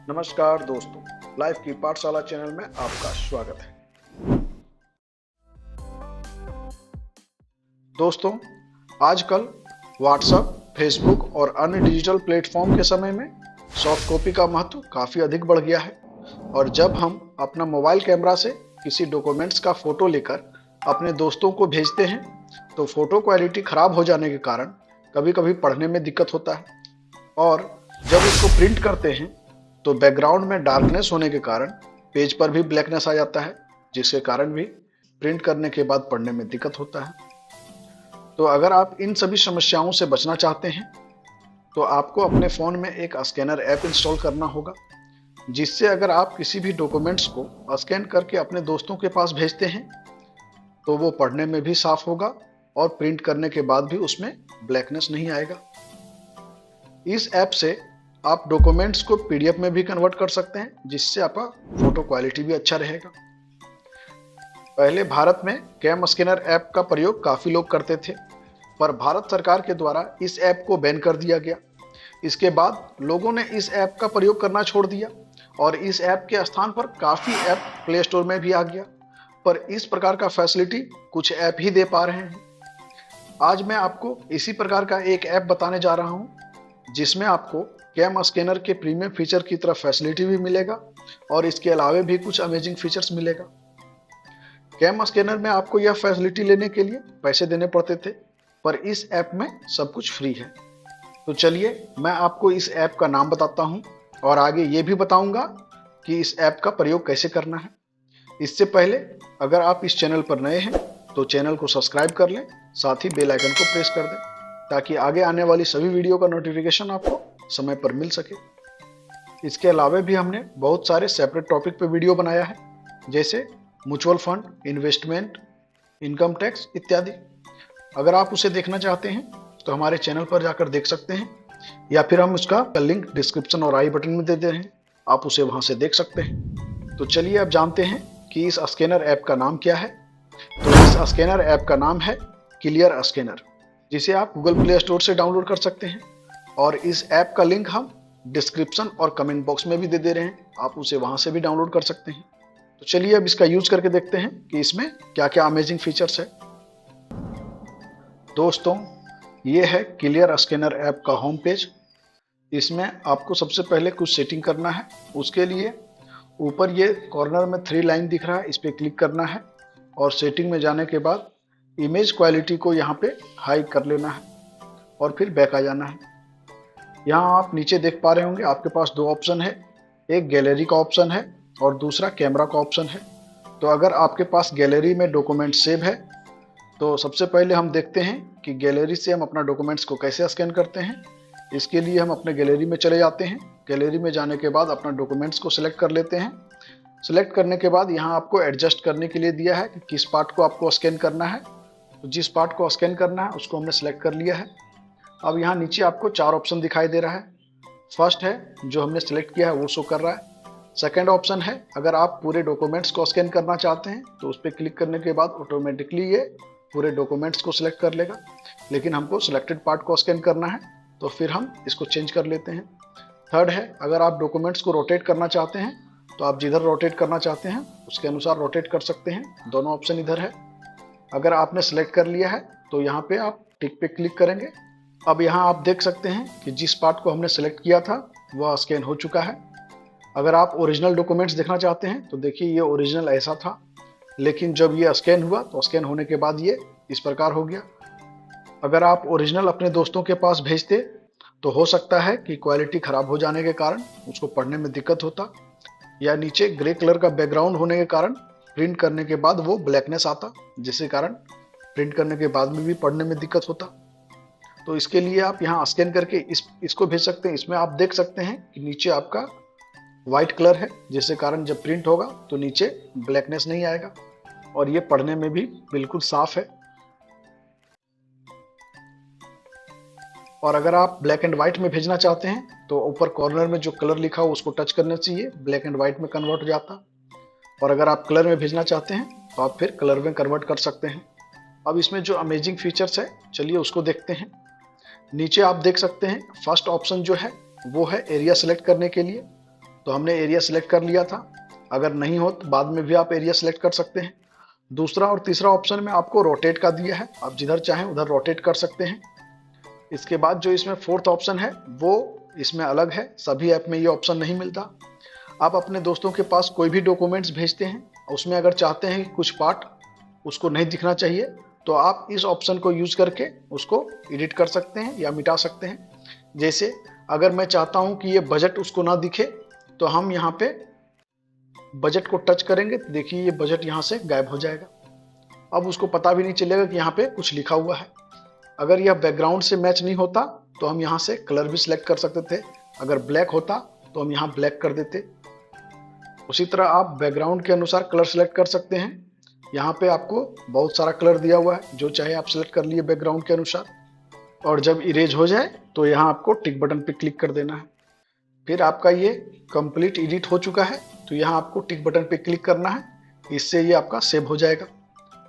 नमस्कार दोस्तों, लाइफ की पाठशाला चैनल में आपका स्वागत है। दोस्तों, आजकल व्हाट्सएप, फेसबुक और अन्य डिजिटल प्लेटफॉर्म के समय में सॉफ्ट कॉपी का महत्व काफ़ी अधिक बढ़ गया है। और जब हम अपना मोबाइल कैमरा से किसी डॉक्यूमेंट्स का फोटो लेकर अपने दोस्तों को भेजते हैं तो फोटो क्वालिटी खराब हो जाने के कारण कभी कभी पढ़ने में दिक्कत होता है। और जब उसको प्रिंट करते हैं तो बैकग्राउंड में डार्कनेस होने के कारण पेज पर भी ब्लैकनेस आ जाता है, जिसके कारण भी प्रिंट करने के बाद पढ़ने में दिक्कत होता है। तो अगर आप इन सभी समस्याओं से बचना चाहते हैं तो आपको अपने फ़ोन में एक स्कैनर ऐप इंस्टॉल करना होगा, जिससे अगर आप किसी भी डॉक्यूमेंट्स को स्कैन करके अपने दोस्तों के पास भेजते हैं तो वो पढ़ने में भी साफ होगा और प्रिंट करने के बाद भी उसमें ब्लैकनेस नहीं आएगा। इस ऐप से आप डॉक्यूमेंट्स को पीडीएफ में भी कन्वर्ट कर सकते हैं, जिससे आपका फोटो क्वालिटी भी अच्छा रहेगा। पहले भारत में कैम स्कैनर ऐप का प्रयोग काफ़ी लोग करते थे, पर भारत सरकार के द्वारा इस ऐप को बैन कर दिया गया। इसके बाद लोगों ने इस ऐप का प्रयोग करना छोड़ दिया और इस ऐप के स्थान पर काफ़ी ऐप प्ले स्टोर में भी आ गया, पर इस प्रकार का फैसिलिटी कुछ ऐप ही दे पा रहे हैं। आज मैं आपको इसी प्रकार का एक ऐप बताने जा रहा हूँ, जिसमें आपको कैम स्कैनर के प्रीमियम फीचर की तरफ फैसिलिटी भी मिलेगा और इसके अलावे भी कुछ अमेजिंग फीचर्स मिलेगा। कैम स्कैनर में आपको यह फैसिलिटी लेने के लिए पैसे देने पड़ते थे, पर इस ऐप में सब कुछ फ्री है। तो चलिए मैं आपको इस ऐप का नाम बताता हूँ और आगे ये भी बताऊंगा कि इस ऐप का प्रयोग कैसे करना है। इससे पहले अगर आप इस चैनल पर नए हैं तो चैनल को सब्सक्राइब कर लें, साथ ही बेल आइकन को प्रेस कर दें ताकि आगे आने वाली सभी वीडियो का नोटिफिकेशन आपको समय पर मिल सके। इसके अलावा भी हमने बहुत सारे सेपरेट टॉपिक पे वीडियो बनाया है, जैसे mutual fund, investment, income tax इत्यादि। अगर आप उसे देखना चाहते हैं तो हमारे चैनल पर जाकर देख सकते हैं, या फिर हम उसका लिंक डिस्क्रिप्शन और आई बटन में दे दे रहे हैं, आप उसे वहां से देख सकते हैं। तो चलिए अब जानते हैं कि इस स्कैनर ऐप का नाम क्या है। तो इस स्कैनर ऐप का नाम है क्लियर स्कैनर, जिसे आप गूगल प्ले स्टोर से डाउनलोड कर सकते हैं और इस ऐप का लिंक हम डिस्क्रिप्शन और कमेंट बॉक्स में भी दे रहे हैं, आप उसे वहां से भी डाउनलोड कर सकते हैं। तो चलिए अब इसका यूज करके देखते हैं कि इसमें क्या क्या अमेजिंग फीचर्स है। दोस्तों, ये है क्लियर स्कैनर ऐप का होम पेज। इसमें आपको सबसे पहले कुछ सेटिंग करना है। उसके लिए ऊपर ये कॉर्नर में 3 लाइन दिख रहा है, इस पर क्लिक करना है और सेटिंग में जाने के बाद इमेज क्वालिटी को यहाँ पे हाई कर लेना है और फिर बैक आ जाना है। यहाँ आप नीचे देख पा रहे होंगे आपके पास 2 ऑप्शन है, एक गैलरी का ऑप्शन है और दूसरा कैमरा का ऑप्शन है। तो अगर आपके पास गैलरी में डॉक्यूमेंट सेव है तो सबसे पहले हम देखते हैं कि गैलरी से हम अपना डॉक्यूमेंट्स को कैसे स्कैन करते हैं। इसके लिए हम अपने गैलरी में चले जाते हैं। गैलरी में जाने के बाद अपना डॉक्यूमेंट्स को सिलेक्ट कर लेते हैं। सिलेक्ट करने के बाद यहाँ आपको एडजस्ट करने के लिए दिया है कि किस पार्ट को आपको स्कैन करना है। तो जिस पार्ट को स्कैन करना है उसको हमने सेलेक्ट कर लिया है। अब यहाँ नीचे आपको 4 ऑप्शन दिखाई दे रहा है। फर्स्ट है जो हमने सेलेक्ट किया है वो शो कर रहा है। सेकंड ऑप्शन है अगर आप पूरे डॉक्यूमेंट्स को स्कैन करना चाहते हैं तो उस पर क्लिक करने के बाद ऑटोमेटिकली ये पूरे डॉक्यूमेंट्स को सिलेक्ट कर लेगा, लेकिन हमको सिलेक्टेड पार्ट को स्कैन करना है तो फिर हम इसको चेंज कर लेते हैं। थर्ड है अगर आप डॉक्यूमेंट्स को रोटेट करना चाहते हैं तो आप जिधर रोटेट करना चाहते हैं उसके अनुसार रोटेट कर सकते हैं। दोनों ऑप्शन इधर है। अगर आपने सेलेक्ट कर लिया है तो यहाँ पे आप टिक पे क्लिक करेंगे। अब यहाँ आप देख सकते हैं कि जिस पार्ट को हमने सेलेक्ट किया था वह स्कैन हो चुका है। अगर आप ओरिजिनल डॉक्यूमेंट्स देखना चाहते हैं तो देखिए ये ओरिजिनल ऐसा था, लेकिन जब ये स्कैन हुआ तो स्कैन होने के बाद ये इस प्रकार हो गया। अगर आप ओरिजिनल अपने दोस्तों के पास भेजते तो हो सकता है कि क्वालिटी खराब हो जाने के कारण उसको पढ़ने में दिक्कत होता, या नीचे ग्रे कलर का बैकग्राउंड होने के कारण प्रिंट करने के बाद वो ब्लैकनेस आता, जिसके कारण प्रिंट करने के बाद में भी पढ़ने में दिक्कत होता। तो इसके लिए आप यहाँ स्कैन करके इसको भेज सकते हैं। इसमें आप देख सकते हैं कि नीचे आपका वाइट कलर है, जिसके कारण जब प्रिंट होगा तो नीचे ब्लैकनेस नहीं आएगा और ये पढ़ने में भी बिल्कुल साफ है। और अगर आप ब्लैक एंड व्हाइट में भेजना चाहते हैं तो ऊपर कॉर्नर में जो कलर लिखा हो उसको टच करने चाहिए, ब्लैक एंड व्हाइट में कन्वर्ट हो जाता। और अगर आप कलर में भेजना चाहते हैं तो आप फिर कलर में कन्वर्ट कर सकते हैं। अब इसमें जो अमेजिंग फीचर्स है चलिए उसको देखते हैं। नीचे आप देख सकते हैं फर्स्ट ऑप्शन जो है वो है एरिया सेलेक्ट करने के लिए। तो हमने एरिया सिलेक्ट कर लिया था। अगर नहीं हो तो बाद में भी आप एरिया सिलेक्ट कर सकते हैं। दूसरा और तीसरा ऑप्शन में आपको रोटेट का दिया है, आप जिधर चाहें उधर रोटेट कर सकते हैं। इसके बाद जो इसमें फोर्थ ऑप्शन है वो इसमें अलग है, सभी ऐप में ये ऑप्शन नहीं मिलता। आप अपने दोस्तों के पास कोई भी डॉक्यूमेंट्स भेजते हैं, उसमें अगर चाहते हैं कि कुछ पार्ट उसको नहीं दिखना चाहिए, तो आप इस ऑप्शन को यूज करके उसको एडिट कर सकते हैं या मिटा सकते हैं। जैसे अगर मैं चाहता हूं कि ये बजट उसको ना दिखे, तो हम यहाँ पे बजट को टच करेंगे तो देखिए ये बजट यहाँ से गायब हो जाएगा। अब उसको पता भी नहीं चलेगा कि यहाँ पे कुछ लिखा हुआ है। अगर यह बैकग्राउंड से मैच नहीं होता तो हम यहाँ से कलर भी सिलेक्ट कर सकते थे। अगर ब्लैक होता तो हम यहाँ ब्लैक कर देते। उसी तरह आप बैकग्राउंड के अनुसार कलर सिलेक्ट कर सकते हैं। यहाँ पे आपको बहुत सारा कलर दिया हुआ है, जो चाहे आप सिलेक्ट कर लिए बैकग्राउंड के अनुसार। और जब इरेज हो जाए तो यहाँ आपको टिक बटन पे क्लिक कर देना है। फिर आपका ये कंप्लीट एडिट हो चुका है, तो यहाँ आपको टिक बटन पे क्लिक करना है, इससे ये आपका सेव हो जाएगा।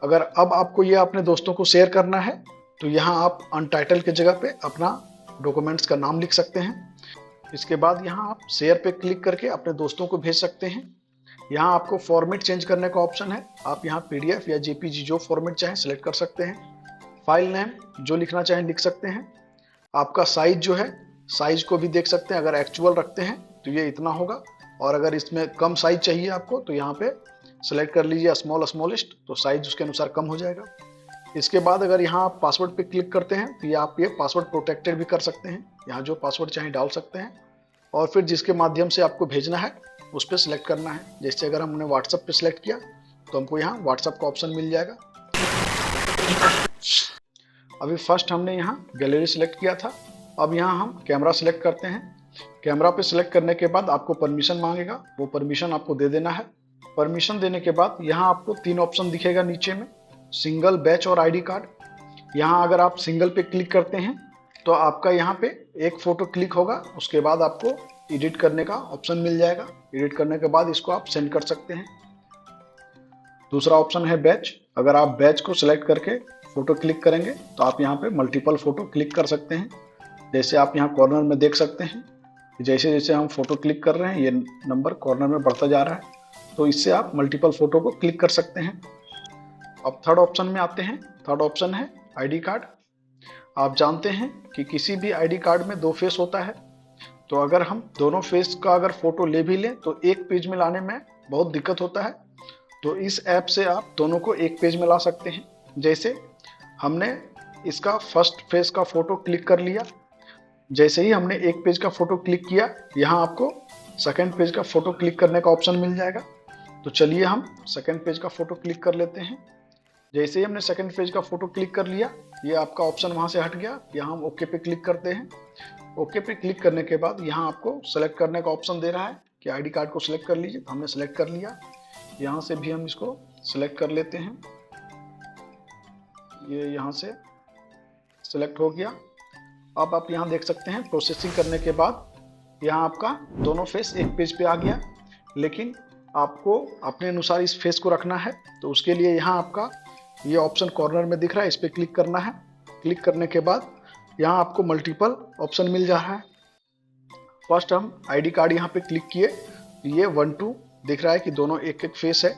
अगर अब आपको ये अपने दोस्तों को शेयर करना है तो यहाँ आप अनटाइटल के जगह पे अपना डॉक्यूमेंट्स का नाम लिख सकते हैं। इसके बाद यहाँ आप शेयर पे क्लिक करके अपने दोस्तों को भेज सकते हैं। यहाँ आपको फॉर्मेट चेंज करने का ऑप्शन है, आप यहाँ PDF या JPG जो फॉर्मेट चाहें सिलेक्ट कर सकते हैं। फाइल नेम जो लिखना चाहें लिख सकते हैं। आपका साइज जो है, साइज को भी देख सकते हैं। अगर एक्चुअल रखते हैं तो ये इतना होगा, और अगर इसमें कम साइज चाहिए आपको तो यहाँ पे सेलेक्ट कर लीजिए स्मॉलेस्ट, तो साइज उसके अनुसार कम हो जाएगा। इसके बाद अगर यहाँ आप पासवर्ड पे क्लिक करते हैं तो आप ये पासवर्ड प्रोटेक्टेड भी कर सकते हैं, यहाँ जो पासवर्ड चाहे डाल सकते हैं। और फिर जिसके माध्यम से आपको भेजना है उस पर सिलेक्ट करना है। जैसे अगर हमने व्हाट्सएप पे सिलेक्ट किया तो हमको यहाँ व्हाट्सएप का ऑप्शन मिल जाएगा। अभी फर्स्ट हमने यहाँ गैलरी सिलेक्ट किया था, अब यहाँ हम कैमरा सिलेक्ट करते हैं। कैमरा पे सिलेक्ट करने के बाद आपको परमिशन मांगेगा, वो परमिशन आपको दे देना है। परमिशन देने के बाद यहाँ आपको 3 ऑप्शन दिखेगा नीचे में, सिंगल, बैच और ID कार्ड। यहाँ अगर आप सिंगल पे क्लिक करते हैं तो आपका यहाँ पे एक फोटो क्लिक होगा, उसके बाद आपको एडिट करने का ऑप्शन मिल जाएगा। एडिट करने के बाद इसको आप सेंड कर सकते हैं। दूसरा ऑप्शन है बैच। अगर आप बैच को सिलेक्ट करके फोटो क्लिक करेंगे तो आप यहाँ पे मल्टीपल फोटो क्लिक कर सकते हैं। जैसे आप यहाँ कॉर्नर में देख सकते हैं, जैसे जैसे हम फोटो क्लिक कर रहे हैं ये नंबर कॉर्नर में बढ़ता जा रहा है, तो इससे आप मल्टीपल फोटो को क्लिक कर सकते हैं। अब थर्ड ऑप्शन में आते हैं। थर्ड ऑप्शन है ID कार्ड। आप जानते हैं कि किसी भी ID कार्ड में 2 फेस होता है, तो अगर हम दोनों फेस का अगर फोटो ले भी लें तो एक पेज में लाने में बहुत दिक्कत होता है। तो इस ऐप से आप दोनों को एक पेज में ला सकते हैं। जैसे हमने इसका फर्स्ट फेस का फोटो क्लिक कर लिया, जैसे ही हमने एक पेज का फोटो क्लिक किया, यहाँ आपको सेकंड पेज का फोटो क्लिक करने का ऑप्शन मिल जाएगा। तो चलिए हम सेकंड पेज का फोटो क्लिक कर लेते हैं। जैसे ही हमने सेकंड पेज का फोटो क्लिक कर लिया, ये आपका ऑप्शन वहां से हट गया। यहाँ हम ओके पे क्लिक करते हैं। ओके पे क्लिक करने के बाद यहाँ आपको सेलेक्ट करने का ऑप्शन दे रहा है कि ID कार्ड को सिलेक्ट कर लीजिए, तो हमने सेलेक्ट कर लिया। यहाँ से भी हम इसको सिलेक्ट कर लेते हैं, ये यहाँ से सिलेक्ट हो गया। अब आप यहाँ देख सकते हैं प्रोसेसिंग करने के बाद यहाँ आपका दोनों फेस एक पेज पे आ गया। लेकिन आपको अपने अनुसार इस फेस को रखना है, तो उसके लिए यहाँ आपका ये ऑप्शन कॉर्नर में दिख रहा है, इस पर क्लिक करना है। क्लिक करने के बाद यहाँ आपको मल्टीपल ऑप्शन मिल जा रहा है। फर्स्ट हम ID कार्ड यहाँ पे क्लिक किए, ये 1 2 दिख रहा है कि दोनों एक एक फेस है।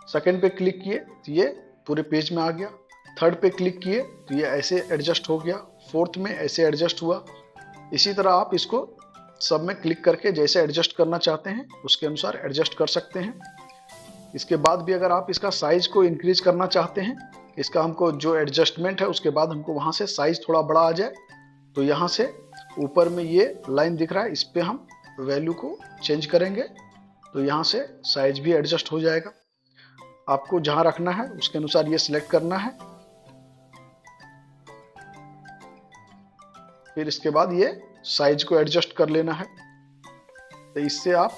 सेकंड पे क्लिक किए तो ये पूरे पेज में आ गया। थर्ड पे क्लिक किए तो ये ऐसे एडजस्ट हो गया। फोर्थ में ऐसे एडजस्ट हुआ। इसी तरह आप इसको सब में क्लिक करके जैसे एडजस्ट करना चाहते हैं उसके अनुसार एडजस्ट कर सकते हैं। इसके बाद भी अगर आप इसका साइज को इंक्रीज करना चाहते हैं, इसका हमको जो एडजस्टमेंट है उसके बाद हमको वहां से साइज थोड़ा बड़ा आ जाए, तो यहाँ से ऊपर में ये लाइन दिख रहा है, इस पे हम वैल्यू को चेंज करेंगे तो यहाँ से साइज भी एडजस्ट हो जाएगा। आपको जहां रखना है उसके अनुसार ये सिलेक्ट करना है। फिर इसके बाद ये साइज को एडजस्ट कर लेना है। तो इससे आप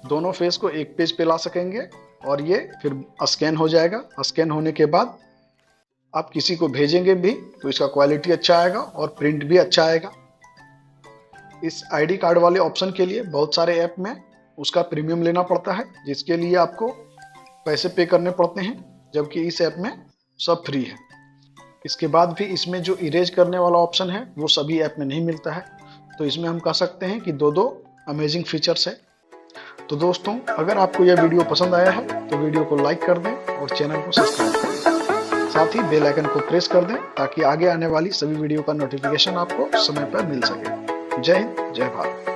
दोनों फेस को एक पेज पे ला सकेंगे और ये फिर स्कैन हो जाएगा। स्कैन होने के बाद आप किसी को भेजेंगे भी तो इसका क्वालिटी अच्छा आएगा और प्रिंट भी अच्छा आएगा। इस ID कार्ड वाले ऑप्शन के लिए बहुत सारे ऐप में उसका प्रीमियम लेना पड़ता है, जिसके लिए आपको पैसे पे करने पड़ते हैं, जबकि इस ऐप में सब फ्री है। इसके बाद भी इसमें जो इरेज करने वाला ऑप्शन है वो सभी ऐप में नहीं मिलता है। तो इसमें हम कह सकते हैं कि दो अमेजिंग फीचर्स है। तो दोस्तों, अगर आपको यह वीडियो पसंद आया है तो वीडियो को लाइक कर दें और चैनल को सब्सक्राइब कर दें। साथ ही बेल आइकन को प्रेस कर दें ताकि आगे आने वाली सभी वीडियो का नोटिफिकेशन आपको समय पर मिल सके। जय हिंद, जय भारत।